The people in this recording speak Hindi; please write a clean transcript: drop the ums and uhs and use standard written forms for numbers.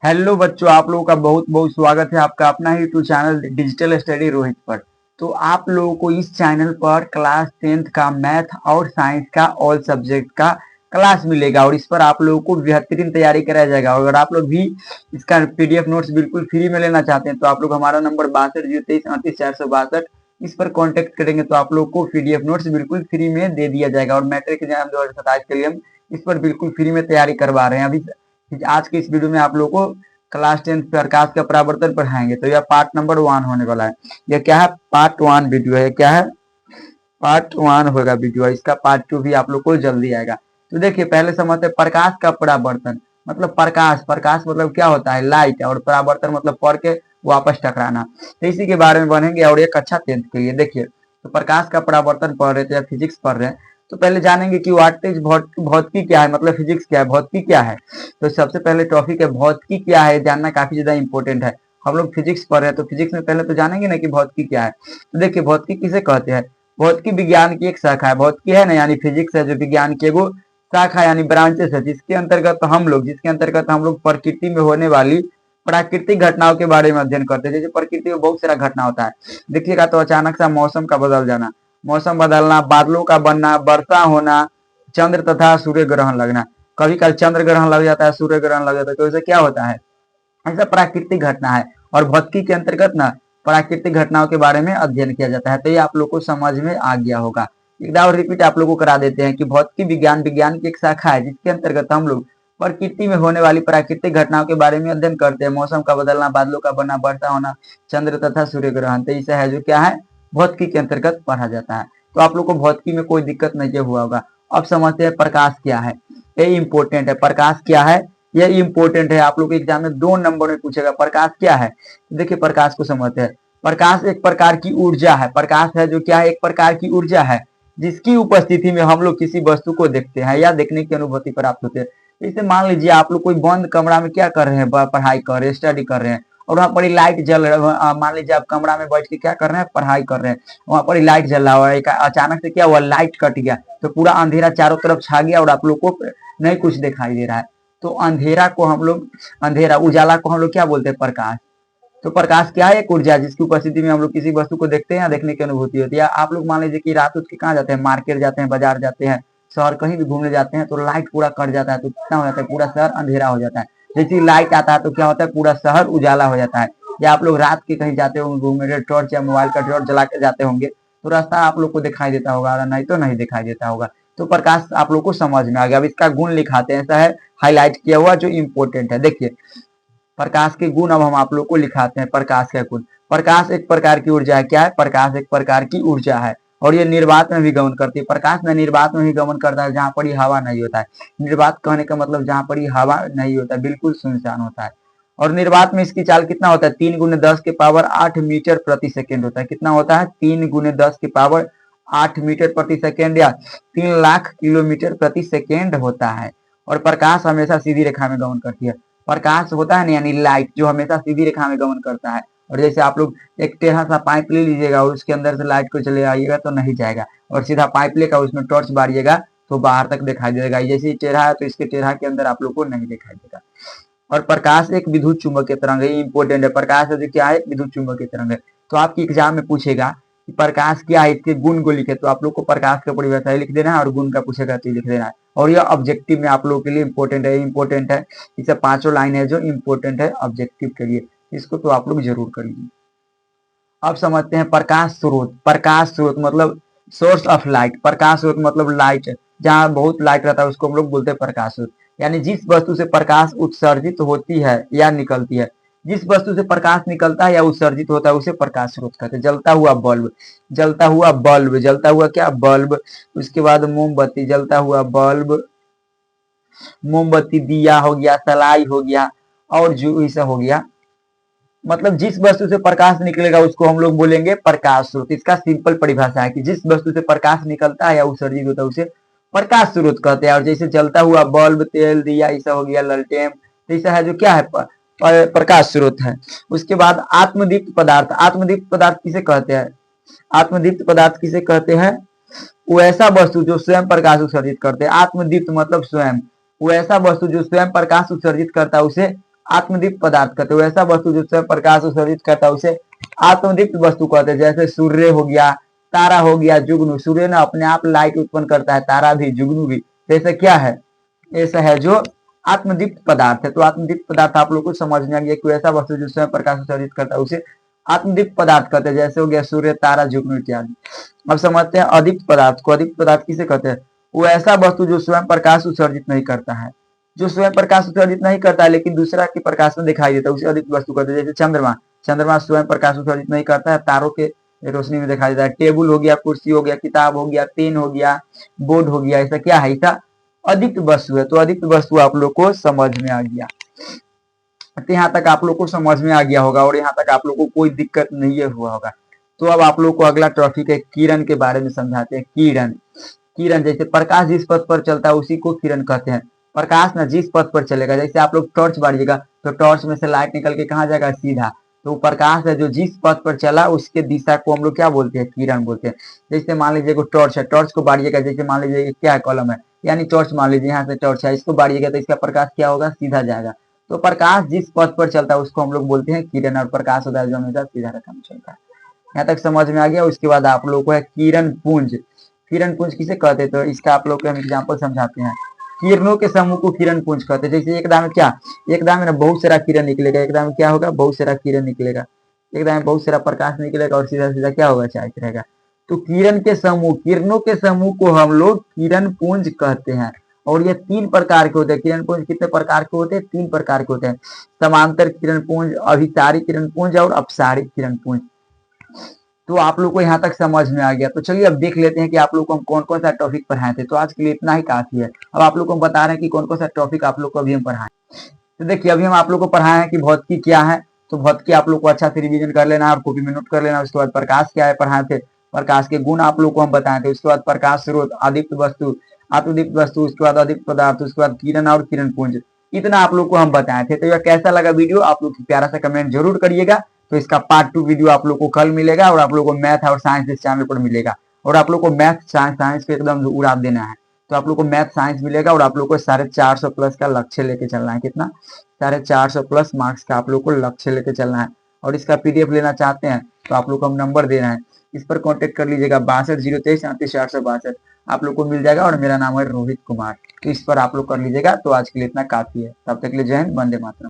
हेलो बच्चों, आप लोगों का बहुत बहुत स्वागत है आपका अपना ही YouTube channel digital study Rohit पर। तो आप लोगों को इस चैनल पर क्लास 10th का मैथ और साइंस का ऑल सब्जेक्ट का क्लास मिलेगा और इस पर आप लोगों को बेहतरीन तैयारी कराया जाएगा। और अगर आप लोग भी इसका पीडीएफ नोट्स बिल्कुल फ्री में लेना चाहते हैं तो आप लोग हमारा नंबर 62 023 38 462 इस पर कॉन्टेक्ट करेंगे तो आप लोग को पीडीएफ नोट्स बिल्कुल फ्री में दे दिया जाएगा। और मैट्रिक एग्जाम 2027 के लिए हम इस पर बिल्कुल फ्री में तैयारी करवा रहे हैं। अभी आज के इस वीडियो में आप लोगों को क्लास 10 प्रकाश का परावर्तन पढ़ाएंगे। तो यह पार्ट नंबर 1 होने वाला है। यह क्या है? पार्ट 1 वीडियो है। क्या है? पार्ट 1 होगा वीडियो। इसका पार्ट 2 भी आप लोग को जल्दी आएगा। तो देखिए, पहले समझते हैं प्रकाश का परावर्तन। मतलब प्रकाश प्रकाश मतलब क्या होता है? लाइट। और परावर्तन मतलब पढ़ के वापस टकराना। तो इसी के बारे में बनेंगे और एक अच्छा 10th के लिए। देखिए, तो प्रकाश का परावर्तन पढ़ रहे थे या फिजिक्स पढ़ रहे हैं तो पहले जानेंगे कि व्हाट इज भौतिकी क्या है, मतलब फिजिक्स क्या है, भौतिकी क्या है। तो सबसे पहले टॉपिक है भौतिकी क्या है, जानना काफी ज्यादा इंपॉर्टेंट है। हम लोग फिजिक्स पढ़ रहे हैं तो फिजिक्स में पहले तो जानेंगे ना कि भौतिकी क्या है। तो देखिए, भौतिकी किसे कहते हैं? भौतिकी विज्ञान की एक शाखा है। भौतिकी है ना, यानी फिजिक्स है जो विज्ञान की एगो शाखा यानी ब्रांचेस है, जिसके अंतर्गत हम लोग प्रकृति में होने वाली प्राकृतिक घटनाओं के बारे में अध्ययन करते हैं। जैसे प्रकृति में बहुत सारा घटना होता है, देखिएगा तो अचानक सा मौसम का बदल जाना, मौसम बदलना, बादलों का बनना, वर्षा होना, चंद्र तथा सूर्य ग्रहण लगना। कभी कभी चंद्र ग्रहण लग जाता है, सूर्य ग्रहण लग जाता है, तो ऐसे क्या होता है? ऐसा प्राकृतिक घटना है। और भौतिकी के अंतर्गत ना प्राकृतिक घटनाओं के बारे में अध्ययन किया जाता है। तो ये आप लोग को समझ में आ गया होगा। एक बार रिपीट आप लोगों को करा देते हैं कि भौतिकी विज्ञान की एक शाखा है जिसके अंतर्गत हम लोग प्रकृति में होने वाली प्राकृतिक घटनाओं के बारे में अध्ययन करते हैं। मौसम का बदलना, बादलों का बनना, वर्षा होना, चंद्र तथा सूर्य ग्रहण, तो इसे है जो क्या है? भौतिकी के अंतर्गत पढ़ा जाता है। तो आप लोग को भौतिकी में कोई दिक्कत नहीं हुआ होगा। अब समझते हैं प्रकाश क्या है। ये इंपॉर्टेंट है। प्रकाश क्या है? यह इंपॉर्टेंट है। आप लोग एग्जाम में 2 नंबर में पूछेगा प्रकाश क्या है। देखिए, प्रकाश को समझते हैं। प्रकाश एक प्रकार की ऊर्जा है। प्रकाश है जो क्या है? एक प्रकार की ऊर्जा है जिसकी उपस्थिति में हम लोग किसी वस्तु को देखते हैं या देखने की अनुभूति प्राप्त होते हैं। जैसे मान लीजिए आप लोग कोई बंद कमरा में क्या कर रहे हैं? पढ़ाई कर रहे हैं, स्टडी कर रहे हैं, और वहां पर लाइट जल रहा है। मान लीजिए आप कमरा में बैठ के क्या कर रहे हैं? पढ़ाई कर रहे हैं। वहां पर लाइट जल रहा है, अचानक से क्या हुआ? लाइट कट गया तो पूरा अंधेरा चारों तरफ छा गया और आप लोग को नहीं कुछ दिखाई दे रहा है। तो अंधेरा उजाला को हम लोग क्या बोलते हैं? प्रकाश। तो प्रकाश क्या है? एक ऊर्जा जिसकी उपस्थिति में हम लोग किसी वस्तु को देखते हैं या देखने की अनुभूति होती है। आप लोग मान लीजिए कि रात उठ के कहाँ जाते हैं? मार्केट जाते हैं, बाजार जाते हैं, शहर कहीं भी घूमने जाते हैं तो लाइट पूरा कट जाता है तो कितना हो जाता है? पूरा शहर अंधेरा हो जाता है। जैसे लाइट आता है तो क्या होता है? पूरा शहर उजाला हो जाता है। या आप लोग रात के कहीं जाते होंगे घूमने, टॉर्च या मोबाइल का टॉर्च जला के जाते होंगे तो रास्ता आप लोग को दिखाई देता होगा, नहीं तो नहीं दिखाई देता होगा। तो प्रकाश आप लोग को समझ में आ गया। अब इसका गुण लिखाते हैं। ऐसा है हाईलाइट किया हुआ जो इंपॉर्टेंट है। देखिए, प्रकाश के गुण अब हम आप लोग को लिखाते हैं। प्रकाश का गुण, प्रकाश एक प्रकार की ऊर्जा है। क्या है? प्रकाश एक प्रकार की ऊर्जा है और ये निर्वात में भी गमन करती है। प्रकाश में निर्वात में भी गमन करता है जहां पर ये हवा नहीं होता है। निर्वात कहने का मतलब जहां पर ये हवा नहीं होता है, बिल्कुल सुनसान होता है। और निर्वात में इसकी चाल कितना होता है? 3 × 10⁸ प्रति सेकेंड होता है। कितना होता है? 3 × 10⁸ मीटर प्रति सेकेंड या 3 लाख किलोमीटर प्रति सेकेंड होता है। और प्रकाश हमेशा सीधी रेखा में गमन करती है। प्रकाश होता है ना, यानी लाइट, जो हमेशा सीधी रेखा में गमन करता है। और जैसे आप लोग एक टेढ़ा सा पाइप ले लीजिएगा और उसके अंदर से लाइट को चले आइएगा तो नहीं जाएगा, और सीधा पाइप लेकर उसमें टॉर्च बारिएगा तो बाहर तक दिखाई देगा। जैसे टेढ़ा है तो इसके टेढ़ा के अंदर आप लोग को नहीं दिखाई देगा। और प्रकाश एक विद्युत चुंबकीय तरंग है। इंपॉर्टेंट है। प्रकाश है क्या है? विद्युत चुंबकीय तरंग है। तो आपके एग्जाम में पूछेगा कि प्रकाश क्या है, इसके गुण को लिखे, तो आप लोग को प्रकाश का परिभाषा लिख देना है और गुण का पूछेगा तो लिख देना है। और यह ऑब्जेक्टिव में आप लोगों के लिए इंपॉर्टेंट है। इसे 5 लाइन है जो इंपॉर्टेंट है ऑब्जेक्टिव के लिए। इसको तो आप लोग जरूर करिए। अब समझते हैं प्रकाश स्रोत। प्रकाश स्रोत मतलब सोर्स ऑफ लाइट। प्रकाश स्रोत मतलब लाइट, जहां बहुत लाइट रहता है उसको हम लोग बोलते हैं प्रकाश स्रोत। यानी जिस वस्तु से प्रकाश उत्सर्जित होती है या निकलती है, जिस वस्तु से प्रकाश निकलता है या उत्सर्जित होता है उसे प्रकाश स्रोत कहते हैं। जलता हुआ बल्ब, जलता हुआ क्या? बल्ब। उसके बाद मोमबत्ती, जलता हुआ बल्ब, मोमबत्ती, दिया हो गया, सलाई हो गया, और जो ऐसा हो गया। मतलब जिस वस्तु से प्रकाश निकलेगा उसको हम लोग बोलेंगे प्रकाश स्रोत। इसका सिंपल परिभाषा है कि जिस वस्तु से प्रकाश निकलता है या उत्सर्जित होता है उसे प्रकाश स्रोत कहते हैं। और जैसे जलता हुआ बल्ब, तेल, दिया, ऐसा हो गया, ललटेन, ऐसा है जो क्या है? प्रकाश स्रोत है। उसके बाद आत्मदीप्त पदार्थ। आत्मदीप्त पदार्थ किसे कहते हैं? आत्मदीप्त पदार्थ किसे कहते हैं? वो ऐसा वस्तु जो स्वयं प्रकाश उत्सर्जित करते हैं। आत्मदीप्त मतलब स्वयं। वो ऐसा वस्तु जो स्वयं प्रकाश उत्सर्जित करता है उसे आत्मदीप्त पदार्थ कहते हैं। ऐसा वस्तु जो स्वयं प्रकाश उत्सर्जित करता है उसे आत्मदीप्त वस्तु कहते हैं। जैसे सूर्य हो गया, तारा हो गया, जुगनू। सूर्य ना अपने आप लाइट उत्पन्न करता है, तारा भी, जुगनू भी। जैसे क्या है, ऐसा है जो आत्मदीप्त पदार्थ है। तो आत्मदीप्त पदार्थ आप लोग को समझ में आ गया कि ऐसा वस्तु जो स्वयं प्रकाश उत्सर्जित करता है उसे आत्मदीप्त पदार्थ कहते हैं। जैसे हो गया सूर्य, तारा, जुगनू इत्यादि। अब समझते हैं अदीप्त पदार्थ को। अदीप्त पदार्थ किसे कहते हैं? वो ऐसा वस्तु जो स्वयं प्रकाश उत्सर्जित नहीं करता है, जो स्वयं प्रकाश उत्सर्जित नहीं करता है लेकिन दूसरा के प्रकाश में दिखाई देता है, उसे अदीप्त वस्तु कहते हैं। जैसे चंद्रमा, चंद्रमा स्वयं प्रकाश उत्सर्जित नहीं करता है, तारों के रोशनी में दिखाई देता है। टेबल हो गया, कुर्सी हो गया, किताब हो गया, पेन हो गया, बोर्ड हो गया, ऐसा क्या है, ऐसा अदीप्त वस्तु है। तो अदीप्त वस्तु आप लोग को समझ में आ गया। तो यहाँ तक आप लोग को समझ में आ गया होगा और यहाँ तक आप लोग को कोई दिक्कत नहीं हुआ होगा। तो अब आप लोग को अगला टॉपिक है किरण के बारे में समझाते हैं। किरण, किरण जैसे प्रकाश जिस पथ पर चलता है उसी को किरण कहते हैं। प्रकाश ना जिस पथ पर चलेगा, जैसे आप लोग टॉर्च बारिएगा तो टॉर्च में से लाइट निकल के कहाँ जाएगा, सीधा। तो प्रकाश है जो जिस पथ पर चला उसके दिशा को हम लोग क्या बोलते हैं, किरण बोलते हैं। जैसे मान लीजिए को टॉर्च है, टॉर्च को बारिएगा, जैसे मान लीजिए क्या है, कॉलम है, यानी टॉर्च मान लीजिए यहाँ से टॉर्च है, इसको बारिएगा तो इसका प्रकाश क्या होगा, सीधा जाएगा। तो प्रकाश जिस पथ पर चलता है उसको हम लोग बोलते हैं किरण, और प्रकाश होता है जो हमेशा सीधा रेखा में चलता है। यहाँ तक समझ में आ गया। उसके बाद आप लोगों को है किरण पुंज। किरण पुंज किसे कहते हैं, तो इसका आप लोग को हम एग्जाम्पल समझाते हैं। किरणों के समूह को किरण पुंज कहते हैं। जैसे एकदम में क्या, एकदम में ना बहुत सारा किरण निकलेगा, एकदम में क्या होगा, बहुत सारा किरण निकलेगा, एकदम में बहुत सारा प्रकाश निकलेगा और सीधा सीधा क्या होगा, चाहते रहेगा। तो किरण के समूह, किरणों के समूह को हम लोग किरण पुंज कहते हैं। और ये 3 प्रकार के होते हैं। किरण पुंज कितने प्रकार के होते हैं, 3 प्रकार के होते हैं। समांतर किरण पुंज, अभिसारी किरण पुंज और अपसारी किरण पुंज। तो आप लोग को यहाँ तक समझ में आ गया। तो चलिए अब देख लेते हैं कि आप लोग को हम कौन कौन सा टॉपिक पढ़ाए थे। तो आज के लिए इतना ही काफी है। अब आप लोग को हम बता रहे हैं कि कौन कौन सा टॉपिक आप लोग को अभी हम पढ़ाए। तो देखिए अभी हम आप लोग को पढ़ाए हैं कि भौतिकी क्या है। तो भौतिकी आप लोग को अच्छा से रिवीजन कर लेना और कॉपी में नोट कर लेना। उसके बाद प्रकाश क्या है पढ़ाए थे, प्रकाश के गुण आप लोग को हम बताए थे। उसके बाद प्रकाश स्रोत, अदीप्त वस्तु, अतुदीप्त वस्तु, उसके बाद अदीप्त पदार्थ, उसके बाद किरण और किरण पुंज, इतना आप लोग को हम बताए थे। तो यह कैसा लगा वीडियो, आप लोग प्यारा सा कमेंट जरूर करिएगा। तो इसका पार्ट 2 वीडियो आप लोग को कल मिलेगा और आप लोग को मैथ और साइंस इस चैनल पर मिलेगा। और आप लोग को मैथ साइंस को एकदम उड़ा देना है। तो आप लोग को मैथ साइंस मिलेगा और आप लोग को 450 प्लस का लक्ष्य लेके चलना है। कितना, 450 प्लस मार्क्स का आप लोग को लक्ष्य लेके चलना है। और इसका पीडीएफ लेना चाहते हैं तो आप लोग को हम नंबर दे रहे हैं, इस पर कॉन्टेक्ट कर लीजिएगा। 62 023 37 462 आप लोग को मिल जाएगा। और मेरा नाम है रोहित कुमार। तो इस पर आप लोग कर लीजिएगा। तो आज के लिए इतना काफी है। तब तक के लिए जय हिंद, वंदे मातरम।